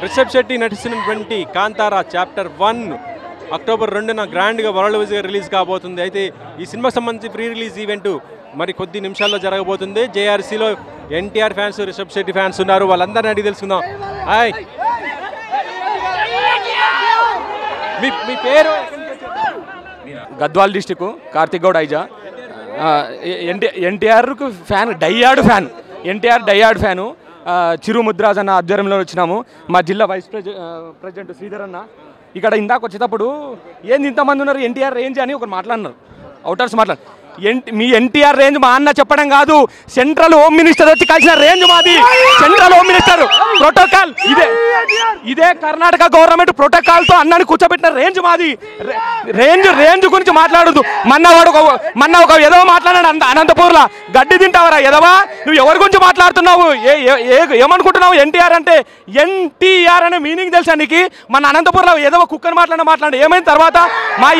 Rishabh Shetty నటిస్తున్నటువంటి Kantara chapter 1 October 2న గ్రాండ్గా world వైజ్గా release కాబోతుంది. అయితే ఈ సినిమాకి సంబంధించి ప్రీ రిలీజ్ ఈవెంట్ మరి కొద్ది నిమిషాల్లో జరగబోతుంది. జేఆర్సీలో ఎన్టీఆర్ ఫ్యాన్స్, రిషబ్ శెట్టి ఫ్యాన్స్ ఉన్నారు. వాళ్ళందరినీ అడిగి తెలుసుకుందాం. హాయ్, మీ పేరు? గద్వాల్ డిస్టిక్, కార్తిక్ గౌడ్ ఐజా. ఎన్టీఆర్కు fan, diehard fan, NTR diehard fan. Chiru Mudraj అన్న ఆధ్వర్యంలో వచ్చినాము. మా జిల్లా వైస్ ప్రెసిడెంట్ శ్రీధర్ అన్న ఇక్కడ ఇందాక వచ్చేటప్పుడు ఏంది ఇంతమంది ఉన్నారు ఎన్టీఆర్ రేంజ్ అని ఒకరు మాట్లాడినారు, అవుటర్స్ మీ ఎన్టీఆర్ రేంజ్ మా అన్న చెప్పడం కాదు, సెంట్రల్ హోమ్ మినిస్టర్ వచ్చి కలిసిన రేంజ్ మాది. సెంట్రల్ హోమ్ మినిస్టర్ ప్రోటోకాల్ ఇదే కర్ణాటక గవర్నమెంట్ ప్రోటోకాల్తో అన్నని కూర్చోబెట్టిన రేంజ్ మాది. రేంజ్ గురించి మాట్లాడదు. మొన్న ఒక ఎదవ మాట్లాడాడు అనంతపూర్లో. గడ్డి తింటావరా ఎదవా, నువ్వు ఎవరి గురించి మాట్లాడుతున్నావు? ఏమనుకుంటున్నావు? ఎన్టీఆర్ అంటే ఎన్టీఆర్ అనే మీనింగ్ తెలుసా నీకు? మన అనంతపూర్లో ఎదవ కుక్కని మాట్లాడు ఏమైంది తర్వాత మా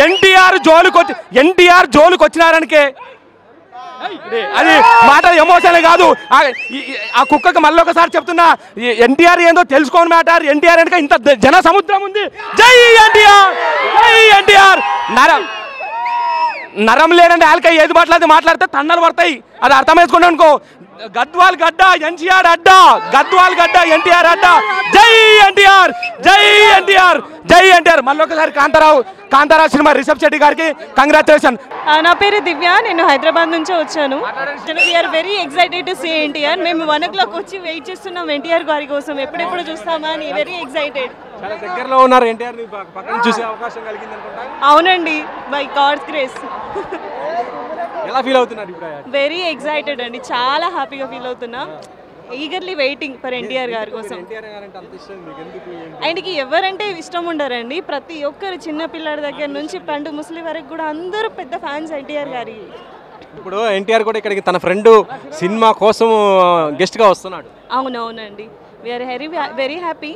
ఎన్టీఆర్ జోలికి వచ్చినారనికే అది మాట ఎమోషన్ కాదు. ఆ కుక్కకి మళ్ళీ ఒకసారి చెప్తున్నా, ఎన్టీఆర్ ఏందో తెలుసుకోని మ్యాటర్. ఎన్టీఆర్ వెనక ఇంత జన సముద్రం ఉంది. జై ఎన్టీఆర్, జై ఎన్టీఆర్. నరం లేనండి ఆల్కై ఏది మాట్లాడితే తన్నలు పడతాయి. అది అర్థం వేసుకున్నాను అనుకో. గద్వాల్ గడ్డ ఎన్టీఆర్ అడ్డ, గద్వాల్ గడ్డ ఎన్టీఆర్ అడ్డ. జై ఎన్టీఆర్, జై ఎన్టీఆర్, జై ఎన్టీఆర్. మళ్ళీ ఒకసారి కాంతారా సినిమా రిషబ్ శెట్టి గారికి కంగ్రాచులేషన్. నా పేరు దివ్య, నేను హైదరాబాద్ నుంచి వచ్చాను. We are very excited to see NTR. మేము 1 o'clock వచ్చి వెయిట్ చేస్తున్నాం ఎన్టీఆర్ గారి కోసం, ఎప్పుడెప్పుడు చూస్తామా అని. Very excited. చాలా దగ్గరలో ఉన్నారు ఎన్టీఆర్ ని పక్కన చూసే అవకాశం కలిగింది అనుకుంటా. అవునండి, బై గాడ్స్ గ్రేస్. ఎలా ఫీల్ అవుతున్నారు ఇప్పుడు? వెరీ ఎక్సైటెడ్ అండి, చాలా హ్యాపీగా ఫీల్ అవుతున్నా. ఈగర్లీ వెయిటింగ్ ఫర్ ఎన్టీఆర్ గారి కోసం. ఆయనకి ఎవరంటే ఇష్టం ఉండరండి. ప్రతి ఒక్కరు, చిన్న పిల్లడి దగ్గర నుంచి పండు ముసలి వరకు కూడా అందరూ పెద్ద ఫ్యాన్స్ ఎన్టీఆర్ గారి. ఇప్పుడు ఎన్టీఆర్ కూడా ఇక్కడికి తన ఫ్రెండ్ సినిమా కోసం గెస్ట్గా వస్తున్నాడు. అవునవునండి, వీఆర్ వెరీ హ్యాపీ.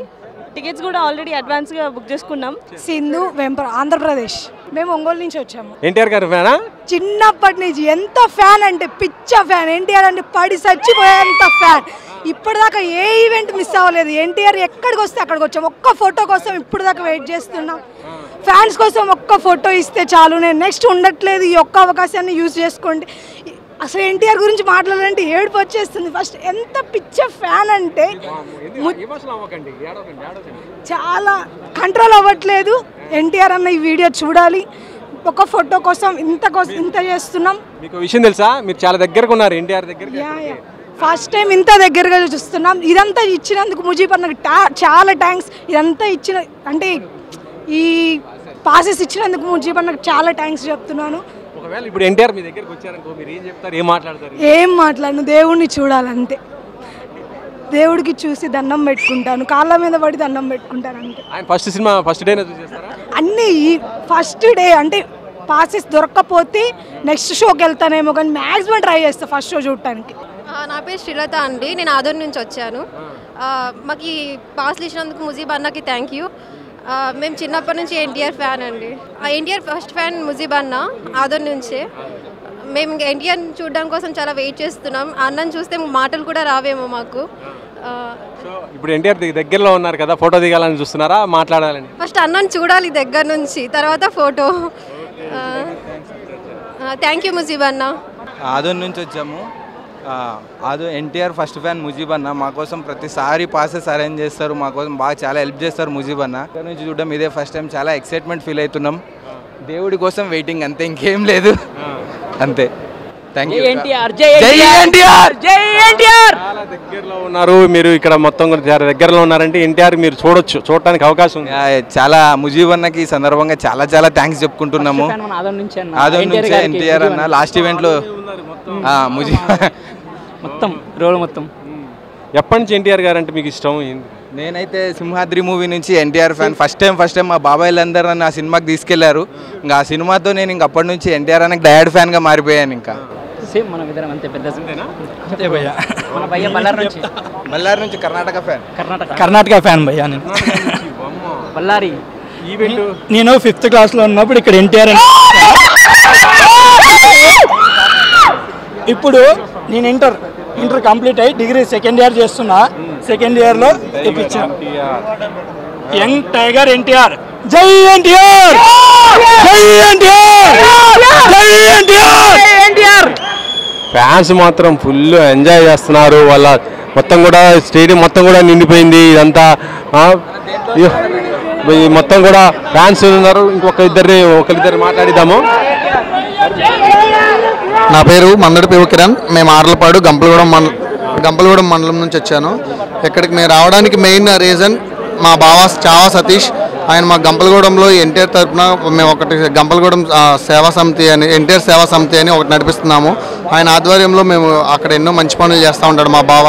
టికెట్స్ కూడా ఆల్రెడీ అడ్వాన్స్గా బుక్ చేసుకున్నాం. సింధు వెంపర, ఆంధ్రప్రదేశ్. మేము ఒంగోలు నుంచి వచ్చాము. ఎన్టీఆర్ గారు ఫ్యానా? చిన్నప్పటి నుంచి ఎంత ఫ్యాన్ అంటే పిచ్చ ఫ్యాన్. ఎన్టీఆర్ అంటే పడి చచ్చిపోయేంత ఫ్యాన్. ఇప్పటిదాకా ఏ ఈవెంట్ మిస్ అవ్వలేదు. ఎన్టీఆర్ ఎక్కడికి వస్తే అక్కడికి వచ్చాము. ఒక్క ఫోటో కోసం ఇప్పుడు దాకా వెయిట్ చేస్తున్నాం. ఫ్యాన్స్ కోసం ఒక్క ఫోటో ఇస్తే చాలు. నేను నెక్స్ట్ ఉండట్లేదు, ఈ ఒక్క అవకాశాన్ని యూజ్ చేసుకోండి. అసలు ఎన్టీఆర్ గురించి మాట్లాడాలంటే ఏడుపు వచ్చేస్తుంది. ఫస్ట్ ఎంత పిచ్చ ఫ్యాన్ అంటే చాలా కంట్రోల్ అవ్వట్లేదు. ఎన్టీఆర్ అన్న ఈ వీడియో చూడాలి. ఒక ఫోటో కోసం ఇంత చేస్తున్నాం. మీకు విషయం తెలుసా, మీరు చాలా దగ్గరగా ఉన్నారు ఎన్టీఆర్ దగ్గర. ఫస్ట్ టైం ఇంత దగ్గరగా చూస్తున్నాం. ఇదంతా ఇచ్చినందుకు ముజీబ్ అన్నకు చాలా థ్యాంక్స్. ఇదంతా ఇచ్చిన అంటే ఈ పాసెస్ ఇచ్చినందుకు ముజీబ్ అన్నకు చాలా థ్యాంక్స్ చెప్తున్నాను. ఒకవేళ ఇప్పుడు ఎన్టీఆర్ మీ దగ్గరికి వచ్చారనుకో, మీరు ఏం చెప్తారు, ఏం మాట్లాడతారు? ఏం మాట్లాడను, దేవుడిని చూడాలంతే. దేవుడికి చూసి దండం పెట్టుకుంటాను, కాళ్ళ మీద పడి దండం పెట్టుకుంటాను అంతే. ఆయన ఫస్ట్ సినిమా ఫస్ట్ డే చూసేస్తారా? అన్నీ ఫస్ట్ డే అంటే పాసెస్ దొరక్కపోతే నెక్స్ట్ షోకి వెళ్తానేమో, కానీ మ్యాక్సిమం ట్రై చేస్తాను ఫస్ట్ షో చూడటానికి. నా పేరు శ్రీలత అండి, నేను ఆదూరు నుంచి వచ్చాను. మాకు ఈ పాస్లు ఇచ్చినందుకు ముజీబ్ అన్నకి థ్యాంక్ యూ. మేము చిన్నప్పటి నుంచి ఎన్టీఆర్ ఫ్యాన్ అండి. ఎన్టీఆర్ ఫస్ట్ ఫ్యాన్ ముజీబ్ అన్న, ఆదూరు నుంచే. మేము ఇంకా ఎన్టీఆర్ చూడడం కోసం చాలా వెయిట్ చేస్తున్నాం. అన్నని చూస్తే మాటలు కూడా రావేమో మాకు. ఇప్పుడు ఎన్టీఆర్ దగ్గరలో ఉన్నారు కదా, ఫోటో దిగాలని చూస్తున్నారా, మాట్లాడాలని? ఫస్ట్ అన్నని చూడాలి దగ్గర నుంచి, తర్వాత ఫోటో. థ్యాంక్ యూ ముజీబ్ అన్న. ఆదూరు నుంచి వచ్చాము. ఎన్టీఆర్ ఫస్ట్ ఫ్యాన్ ముజీబ్ అన్న. మా కోసం ప్రతిసారి పాసెస్ అరేంజ్ చేస్తారు, మా కోసం బాగా చాలా హెల్ప్ చేస్తారు ముజీబ్ అన్న. ఇక్కడ నుంచి చూడడం ఇదే ఫస్ట్ టైం. చాలా ఎక్సైట్మెంట్ ఫీల్ అవుతున్నాం. దేవుడి కోసం వెయిటింగ్ అంతే, ఇంకేం లేదు అంతే. Thank you. చాలా దగ్గరలో ఉన్నారు మీరు, ఇక్కడ మొత్తం దగ్గరలో ఉన్నారంటే ఎన్టీఆర్ మీరు చూడటానికి అవకాశం ఉంది. చాలా ముజీబ్ అన్నకి ఈ సందర్భంగా చాలా చాలా థ్యాంక్స్ చెప్పుకుంటున్నాము. ఆదూరు నుంచి ఎన్టీఆర్ అన్న లాస్ట్ ఈవెంట్ లో ముజీబ్ మొత్తం రోల్ మొత్తం. ఎప్పటి నుంచి ఎన్టీఆర్ గారు అంటే మీకు ఇష్టం? నేనైతే సింహాద్రి మూవీ నుంచి ఎన్టీఆర్ ఫ్యాన్. ఫస్ట్ టైం మా బాబాయ్లందరూ నన్ను ఆ సినిమాకి తీసుకెళ్లారు. ఇంకా ఆ సినిమాతో నేను ఇంక అప్పటి నుంచి ఎన్టీఆర్ అనే డయాడ్ ఫ్యాన్ గా మారిపోయాను. ఇంకా సేమ్ మన ఇద్దరం అంతే, పెద్ద అంతే భయ్యా. మన భయ్య బళ్ళారి నుంచి కర్ణాటక ఫ్యాన్ భయ్యా. నేను బళ్ళారి నేను 5th క్లాస్లో ఉన్నప్పుడు ఇక్కడ ఎన్టీఆర్ ఇప్పుడు నేను ఇంటర్ కంప్లీట్ అయ్యి డిగ్రీ సెకండ్ ఇయర్ చేస్తున్నా. సెకండ్ ఇయర్లో ఇప్పించాను. Young tiger NTR. జై ఎన్టీఆర్, జై ఎన్టీఆర్, జై ఎన్టీఆర్. ఫ్యాన్స్ మాత్రం ఫుల్ ఎంజాయ్ చేస్తున్నారు. వాళ్ళ మొత్తం కూడా స్టేడియం మొత్తం కూడా నిండిపోయింది. ఇదంతా మొత్తం కూడా ఫ్యాన్స్ ఉన్నారు. ఒకరిద్దరు మాట్లాడిద్దాము. నా పేరు మందడి పివ కిరణ్. మేము ఆర్లపాడు గంపలగూడెం మండలం నుంచి వచ్చాను. ఇక్కడికి మేము రావడానికి మెయిన్ రీజన్ మా బావ చావా సతీష్. ఆయన మా గంపలగూడెంలో ఎన్టీఆర్ తరఫున మేము ఒకటి గంపలగూడెం సేవా సమితి అని ఎన్టీఆర్ సేవా సమితి అని ఒకటి నడిపిస్తున్నాము. ఆయన ఆధ్వర్యంలో మేము అక్కడ ఎన్నో మంచి పనులు చేస్తూ ఉంటాడు మా బావ.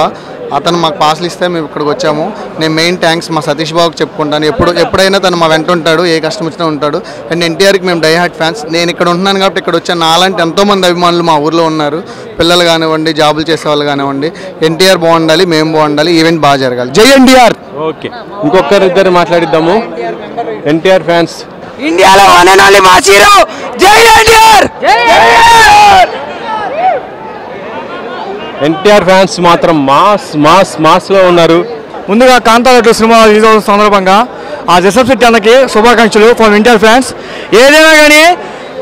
అతను మాకు పాసులు ఇస్తే మేము ఇక్కడికి వచ్చాము. నేను మెయిన్ థ్యాంక్స్ మా సతీష్ బాబుకి చెప్పుకుంటాను. ఎప్పుడైనా తను మా వెంట ఉంటాడు, ఏ కష్టం వచ్చినా ఉంటాడు. అండ్ ఎన్టీఆర్కి మేము డై హార్ట్ ఫ్యాన్స్. నేను ఇక్కడ ఉంటున్నాను కాబట్టి ఇక్కడ వచ్చాను. నాలాంటి ఎంతోమంది అభిమానులు మా ఊర్లో ఉన్నారు. పిల్లలు కానివ్వండి, జాబులు చేసేవాళ్ళు కానివ్వండి. ఎన్టీఆర్ బాగుండాలి, మేము బాగుండాలి, ఈవెంట్ బాగా జరగాలి. జై ఎన్టీఆర్. ఓకే, ఇంకొకరిద్దరు మాట్లాడిద్దాము. ఎన్టీఆర్ ఫ్యాన్స్. ఇండియాలో one and only mass hero జై ఎన్టీఆర్. ఎన్టీఆర్ ఫ్యాన్స్ మాత్రం మాస్లో ఉన్నారు. ముందుగా కాంతారా 2 సినిమా రిలీజ్ అవుతున్న సందర్భంగా ఆ జసప్ శెట్టి అన్నకి శుభాకాంక్షలు ఫ్రమ్ ఎన్టీఆర్ ఫ్యాన్స్. ఏదైనా కానీ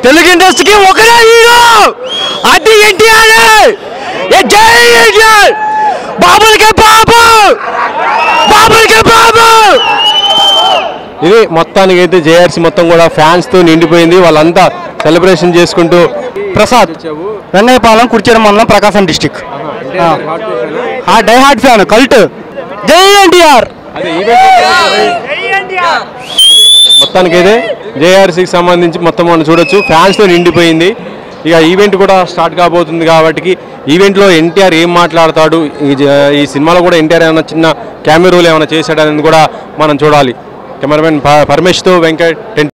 తెలుగు ఇండస్ట్రీకి ఒకరే హీరో, అది ఎన్టీఆర్. జై ఎన్టీఆర్. బాబులకే బాబు, బాబులకే బాబు. ఇది మొత్తానికి అయితే జేఆర్సీ మొత్తం కూడా ఫ్యాన్స్తో నిండిపోయింది. వాళ్ళంతా సెలబ్రేషన్ చేసుకుంటూ. ప్రసాద్, వెన్నయ్యపాలెం, కుర్చేరు మండలం, Prakasam district. Die hard fan, cult. జై ఎన్టీఆర్. మొత్తానికైతే జేఆర్సీకి సంబంధించి మొత్తం మనం చూడొచ్చు, ఫ్యాన్స్తో నిండిపోయింది. ఇక ఈవెంట్ కూడా స్టార్ట్ కాబోతుంది కాబట్టి ఈవెంట్లో ఎన్టీఆర్ ఏం మాట్లాడతాడు, ఈ సినిమాలో కూడా ఎన్టీఆర్ ఏమైనా చిన్న క్యామెరాలు ఏమైనా చేశాడనేది కూడా మనం చూడాలి. కెమెరామెన్ పరమేష్తో వెంకట్.